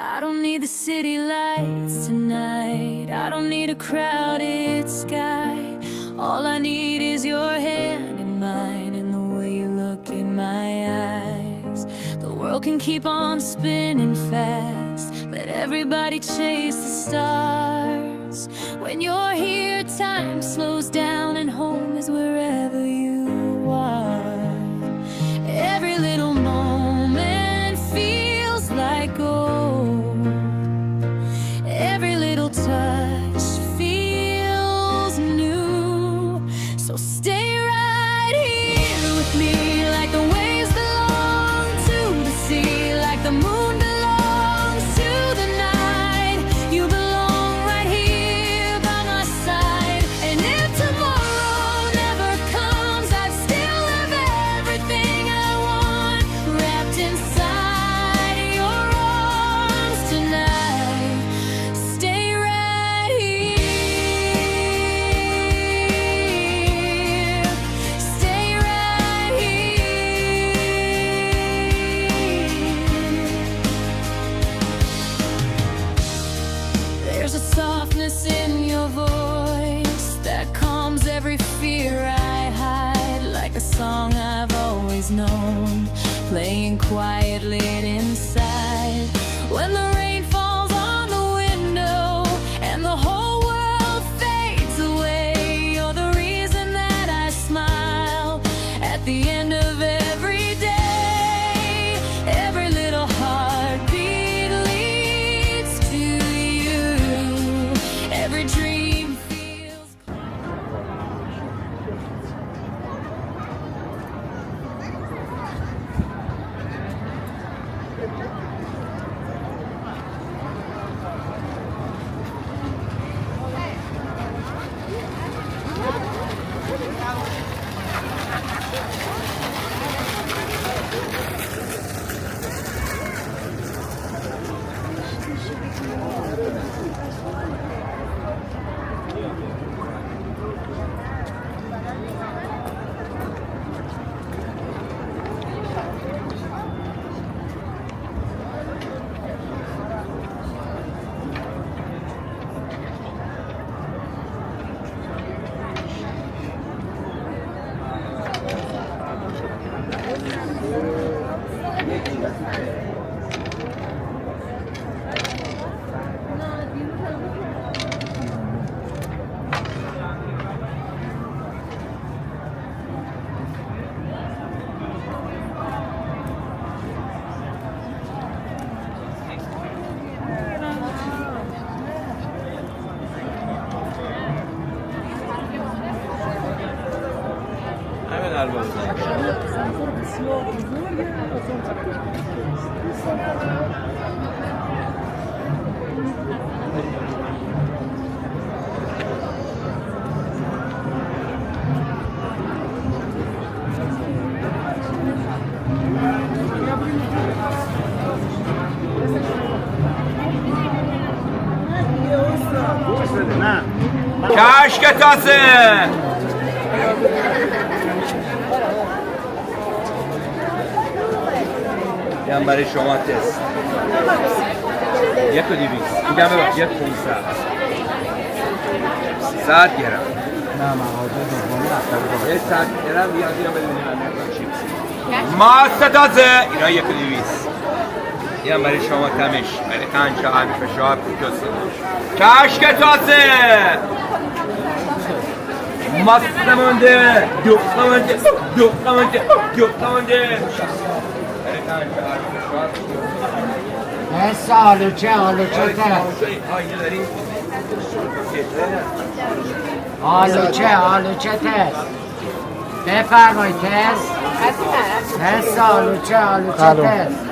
I don't need the city lights tonight. I don't need a crowded sky. All I need is your hand in mine and the way you look in my eyes. The world can keep on spinning fast. Let everybody chase the stars. When you're here, time slows down and home is wherever you are. Every little moment feels like gold. Every little touch feels new. So stay right here with me, like the waves belong to the sea, like the moon belongs to the night. You belong right here by my side. And if tomorrow never comes, I'd still have everything I want wrapped inside your arms tonight. Stay right here. Stay right here. There's a softness in your voice that calms every fear I hide, like a song I've always known, playing quietly inside. When the rain falls on the window and the whole world fades away, you're the reason that I smile at the end of every day. Every little heartbeat leads to you. Every dream feels. کشک تازه میگم برای شما تست 1 و 200 میگم ببخش 1 500 300 گرم نه مغازه دومی 100 گرم بیاد بیام بدونیم ماست تازه اینا 1 و 200 میگم برای شما تمش برای قنچه همیش فشار کشک تازه ماست مونده دوخته مونده دوخته مونده دوخته مونده هست آلوچه تست آلوچه تست بفرمایید تست هست آلوچه تست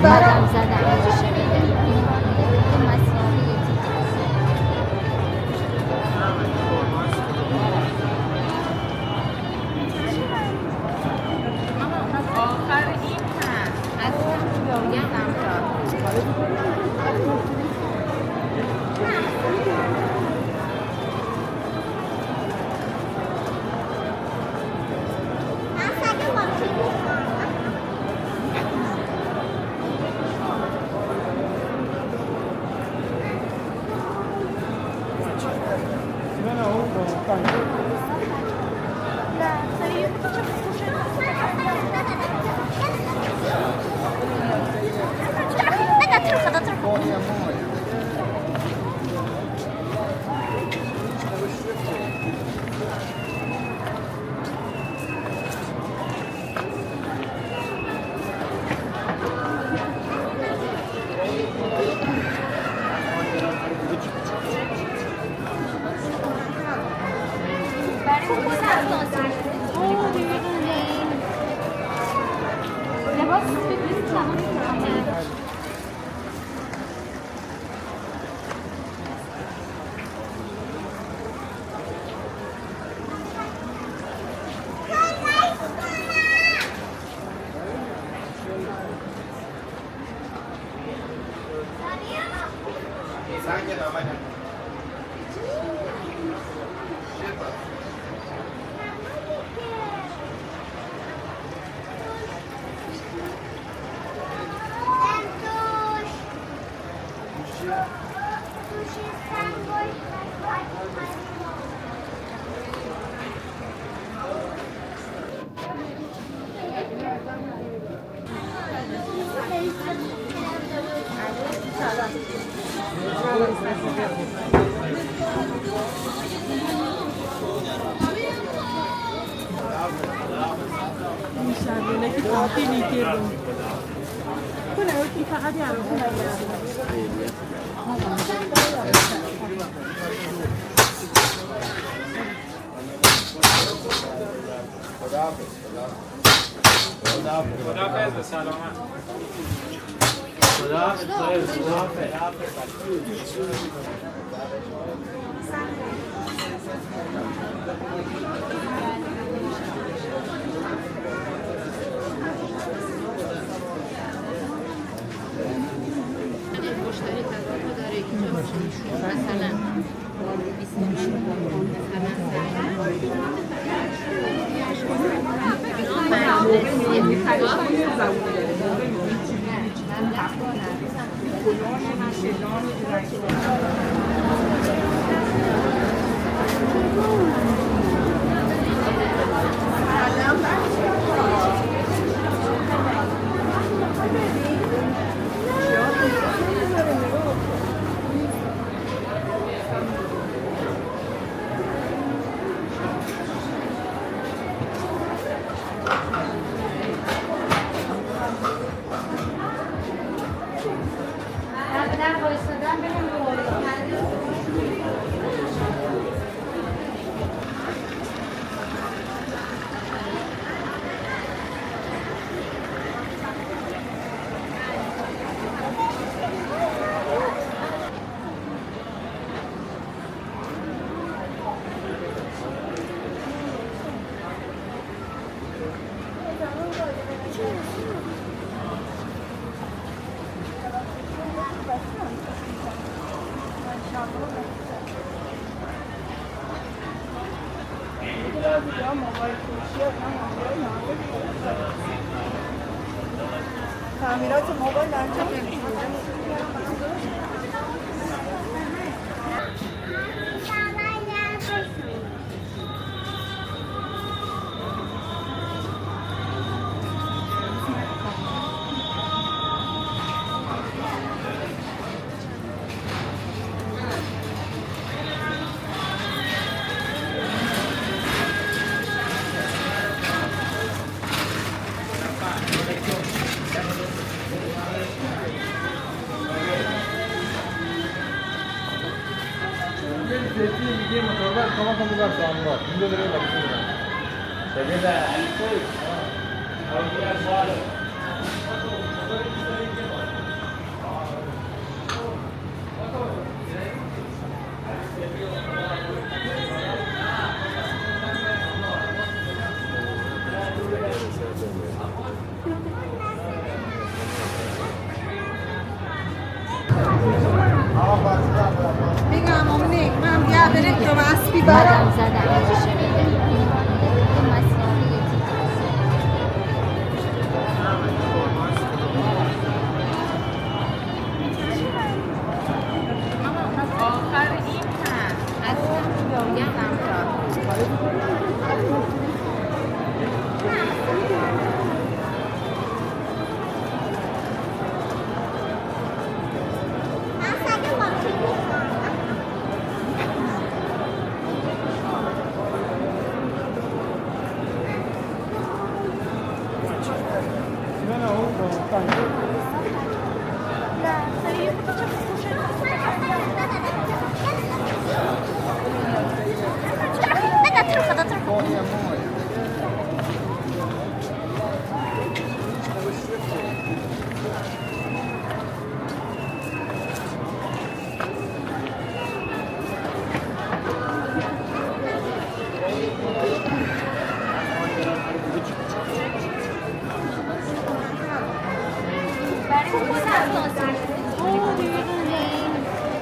اومدم زدم ازش شنیدم این مسیحی آخر این هست از این تعمیرات موبایل انجام Grazie. Come aspi زدم اینجا شنیده این مسیحی یکی آخر این هست از میگم برای